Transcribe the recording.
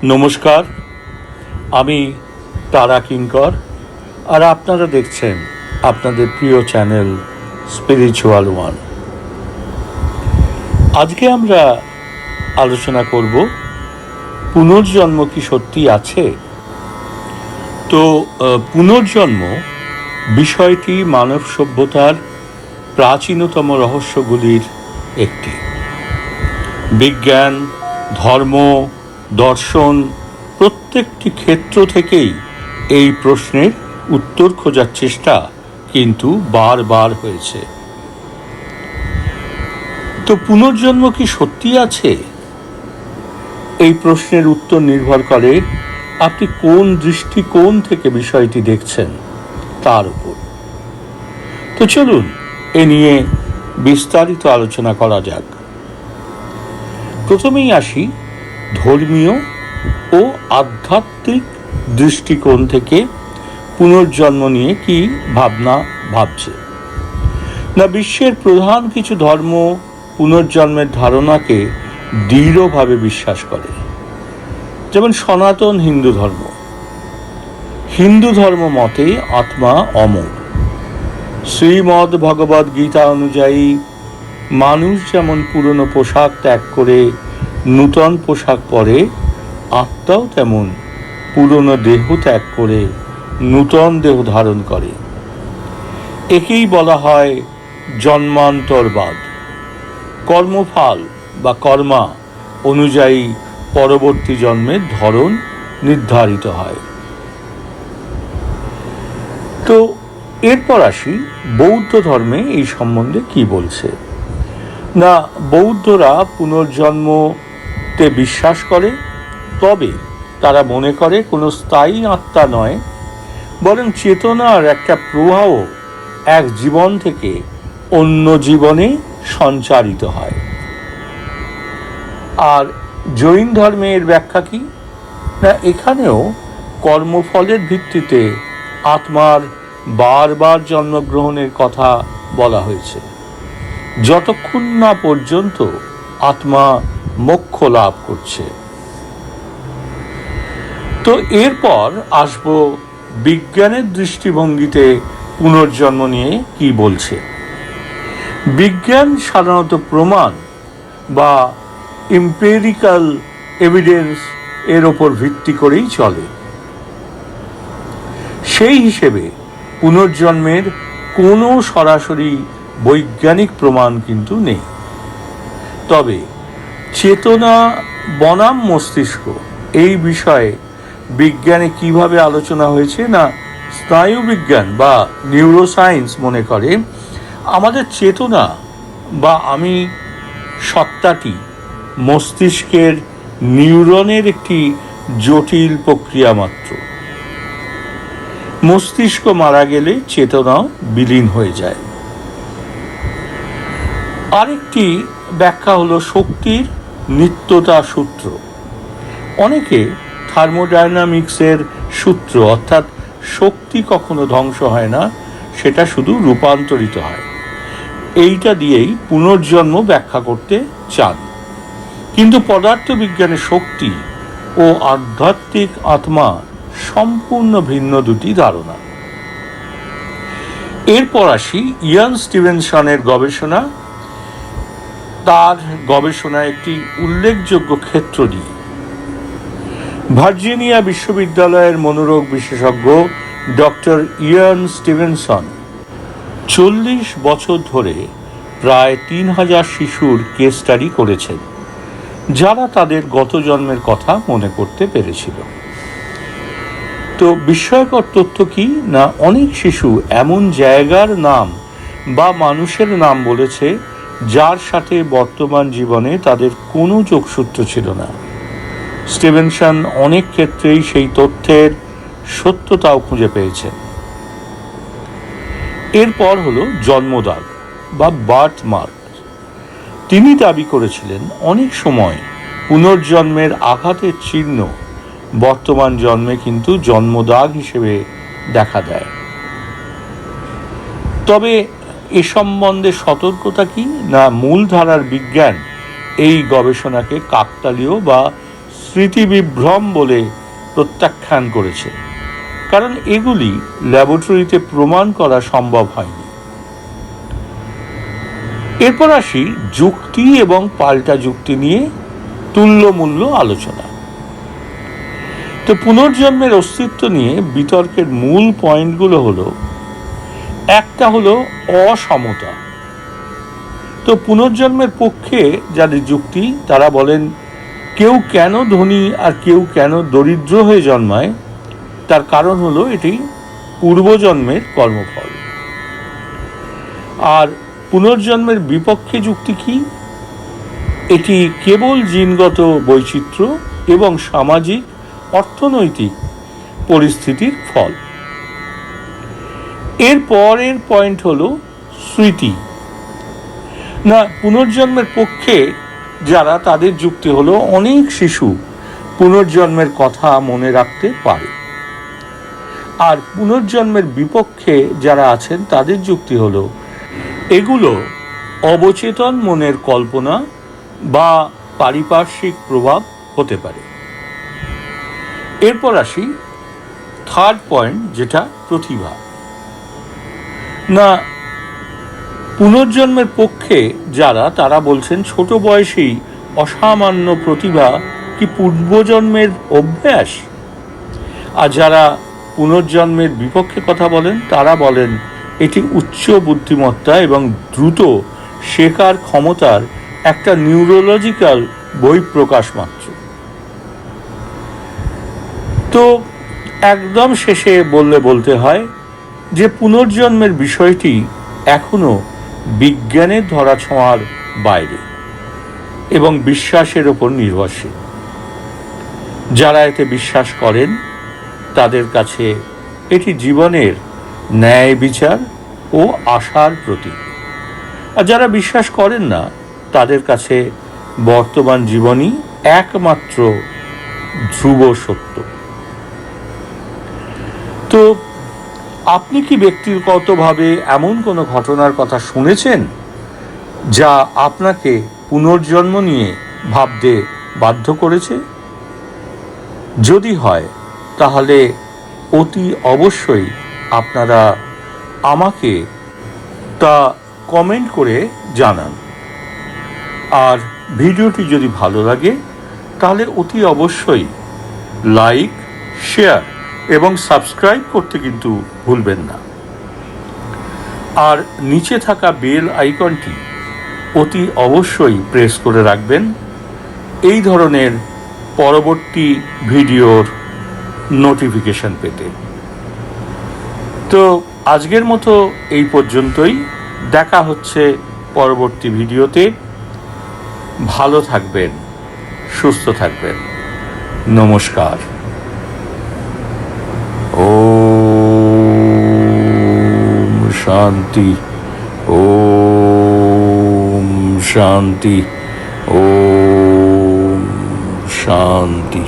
নমস্কার, আমি তারা কিঙ্কর, আর আপনারা দেখছেন আপনাদের প্রিয় চ্যানেল স্পিরিচুয়াল ওয়ান। আজকে আমরা আলোচনা করব পুনর্জন্ম কি সত্যি আছে। তো পুনর্জন্ম বিষয়টি মানব সভ্যতার প্রাচীনতম রহস্যগুলির একটি। বিজ্ঞান, ধর্ম, দর্শন প্রত্যেকটি ক্ষেত্র থেকেই এই প্রশ্নের উত্তর খোঁজার চেষ্টা কিন্তু বারবার হয়েছে। তো পুনর্জন্ম কি সত্যি আছে? এই প্রশ্নের উত্তর নির্ভর করে আপনি কোন দৃষ্টিকোণ থেকে বিষয়টি দেখছেন তার উপর। তো চলুন এ নিয়ে বিস্তারিত আলোচনা করা যাক। প্রথমেই আসি ধর্মীয় ও আধ্যাত্মিক দৃষ্টিকোণ থেকে পুনর্জন্ম নিয়ে কি ভাবনা ভাবছে না। বিশ্বের প্রধান কিছু ধর্ম পুনর্জন্মের ধারণাকে দৃঢ়ভাবে বিশ্বাস করে, যেমন সনাতন হিন্দু ধর্ম। হিন্দু ধর্ম মতে আত্মা অমর। শ্রীমদ্ ভগবদ গীতা অনুযায়ী মানুষ যেমন পুরনো পোশাক ত্যাগ করে নূতন পোশাক পরে, আত্মাও তেমন পুরনো দেহ ত্যাগ করে নূতন দেহ ধারণ করে। একেই বলা হয় জন্মান্তরবাদ। কর্মফল বা কর্মা অনুযায়ী পরবর্তী জন্মের ধরন নির্ধারিত হয়। তো এরপর আসি বৌদ্ধ ধর্মে এই সম্বন্ধে কি বলছে না। বৌদ্ধরা পুনর্জন্মতে বিশ্বাস করে, তবে তারা মনে করে কোনো স্থায়ী আত্মা নয়, বরং চেতনার একটা প্রবাহ এক জীবন থেকে অন্য জীবনে সঞ্চারিত হয়। আর জৈন ধর্মের ব্যাখ্যা কি না, এখানেও কর্মফলের ভিত্তিতে আত্মার বারবার জন্মগ্রহণের কথা বলা হয়েছে, যতক্ষণ না পর্যন্ত আত্মা মোক্ষ লাভ করছে। তো এরপর আসব বিজ্ঞানের দৃষ্টিভঙ্গিতে পুনর্জন্ম নিয়ে কি বলছে। বিজ্ঞান সাধারণত প্রমাণ বা এম্পিরিক্যাল এভিডেন্স এর ওপর ভিত্তি করেই চলে। সেই হিসেবে পুনর্জন্মের কোনো সরাসরি বৈজ্ঞানিক প্রমাণ কিন্তু নেই। তবে চেতনা বনাম মস্তিষ্ক এই বিষয়ে বিজ্ঞানে কিভাবে আলোচনা হয়েছে না, স্নায়ুবিজ্ঞান বা নিউরোসায়েন্স মনে করে আমাদের চেতনা বা আমি সত্তাটি মস্তিষ্কের নিউরনের একটি জটিল প্রক্রিয়া মাত্র। মস্তিষ্ক মারা গেলে চেতনাও বিলীন হয়ে যায়। আরেকটি ব্যাখ্যা হলো শক্তির নিত্যতা সূত্র। অনেকে থার্মোডাইনামিক্সের সূত্র, অর্থাৎ শক্তি কখনো ধ্বংস হয় না, সেটা শুধু রূপান্তরিত হয়, এইটা দিয়েই পুনর্জন্ম ব্যাখ্যা করতে চান। কিন্তু পদার্থবিজ্ঞানের শক্তি ও আধ্যাত্মিক আত্মা সম্পূর্ণ ভিন্ন দুটি ধারণা। এরপর আসি ইয়ান স্টিভেনসনের গবেষণা। তার গবেষণা একটি উল্লেখযোগ্য ক্ষেত্র নিয়ে। ভার্জিনিয়া বিশ্ববিদ্যালয়ের মনোরোগ বিশেষজ্ঞ ডক্টর ইয়ান স্টিভেনসন 40 বছর ধরে প্রায় 3000 শিশুর কেস স্টাডি করেছেন, যারা তাদের গত জন্মের কথা মনে করতে পেরেছিল। তো বিস্ময়কর তথ্য কি না, অনেক শিশু এমন জায়গার নাম বা মানুষের নাম বলেছে যার সাথে বর্তমান জীবনে তাদের কোনো যোগসূত্র ছিল না। স্টিভেনসন অনেক ক্ষেত্রেই সেই তথ্যের সত্যতাও খুঁজে পেয়েছেন। এরপর হলো জন্মদাগ বা বার্থ মার্ক। তিনি দাবি করেছিলেন অনেক সময় পুনর্জন্মের আঘাতের চিহ্ন বর্তমান জন্মে কিন্তু জন্মদাগ হিসেবে দেখা দেয়। তবে এ সম্বন্ধে সতর্কতা কি না, মূলধারার বিজ্ঞান এই গবেষণাকে কাকতালীয় বা স্মৃতিবিভ্রম বলে প্রত্যাখ্যান করেছে, কারণ এগুলি ল্যাবরেটরিতে প্রমাণ করা সম্ভব হয়নি। এরপর আসি যুক্তি এবং পাল্টা যুক্তি নিয়ে তুল্যমূল্য আলোচনা। তো পুনর্জন্মের অস্তিত্ব নিয়ে বিতর্কের মূল পয়েন্টগুলো হলো, একটা হলো অসমতা। তো পুনর্জন্মের পক্ষে যাদের যুক্তি, তারা বলেন কেউ কেন ধনী আর কেউ কেন দরিদ্র হয়ে জন্মায়, তার কারণ হলো এটি পূর্বজন্মের কর্মফল। আর পুনর্জন্মের বিপক্ষে যুক্তি কি? এটি কেবল জিনগত বৈচিত্র্য এবং সামাজিক অর্থনৈতিক পরিস্থিতির ফল। এর পরের পয়েন্ট হলো স্মৃতি। না, পুনর্জন্মের পক্ষে যারা, তাদের যুক্তি হলো অনেক শিশু পুনর্জন্মের কথা মনে রাখতে পারে। আর পুনর্জন্মের বিপক্ষে যারা আছেন, তাদের যুক্তি হলো এগুলো অবচেতন মনের কল্পনা বা পারিপার্শ্বিক প্রভাব হতে পারে। এরপর আসি থার্ড পয়েন্ট, যেটা প্রতিভা। না, পুনর্জন্মের পক্ষে যারা, তারা বলছেন ছোট বয়সেই অসামান্য প্রতিভা কি পূর্বজন্মের অভ্যাস? আর যারা পুনর্জন্মের বিপক্ষে কথা বলেন, তারা বলেন এটি উচ্চ বুদ্ধিমত্তা এবং দ্রুত শেখার ক্ষমতার একটা নিউরোলজিক্যাল বহিঃপ্রকাশ মাত্র। তো একদম শেষে বলতে হয় যে পুনর্জন্মের বিষয়টি এখনো বিজ্ঞানের ধরাছোঁয়ার বাইরে এবং বিশ্বাসের ওপর নির্ভরশীল। যারা এতে বিশ্বাস করেন, তাদের কাছে এটি জীবনের ন্যায় বিচার ও আশার প্রতীক। আর যারা বিশ্বাস করেন না, তাদের কাছে বর্তমান জীবনই একমাত্র ধ্রুব সত্য। তো আপনি কি ব্যক্তিগতভাবে এমন কোনো ঘটনার কথা শুনেছেন যা আপনাকে পুনর্জন্ম নিয়ে ভাবতে বাধ্য করেছে? যদি হয়, তাহলে অতি অবশ্যই আপনারা আমাকে তা কমেন্ট করে জানান। আর ভিডিওটি যদি ভালো লাগে, তাহলে অতি অবশ্যই লাইক, শেয়ার এবং সাবস্ক্রাইব করতে কিন্তু ভুলবেন না। আর নিচে থাকা বেল আইকনটি অতি অবশ্যই প্রেস করে রাখবেন এই ধরনের পরবর্তী ভিডিওর নোটিফিকেশন পেতে। তো আজকের মতো এই পর্যন্তই। দেখা হচ্ছে পরবর্তী ভিডিওতে। ভালো থাকবেন, সুস্থ থাকবেন। নমস্কার। ওম শান্তি, ওম শান্তি, ওম শান্তি।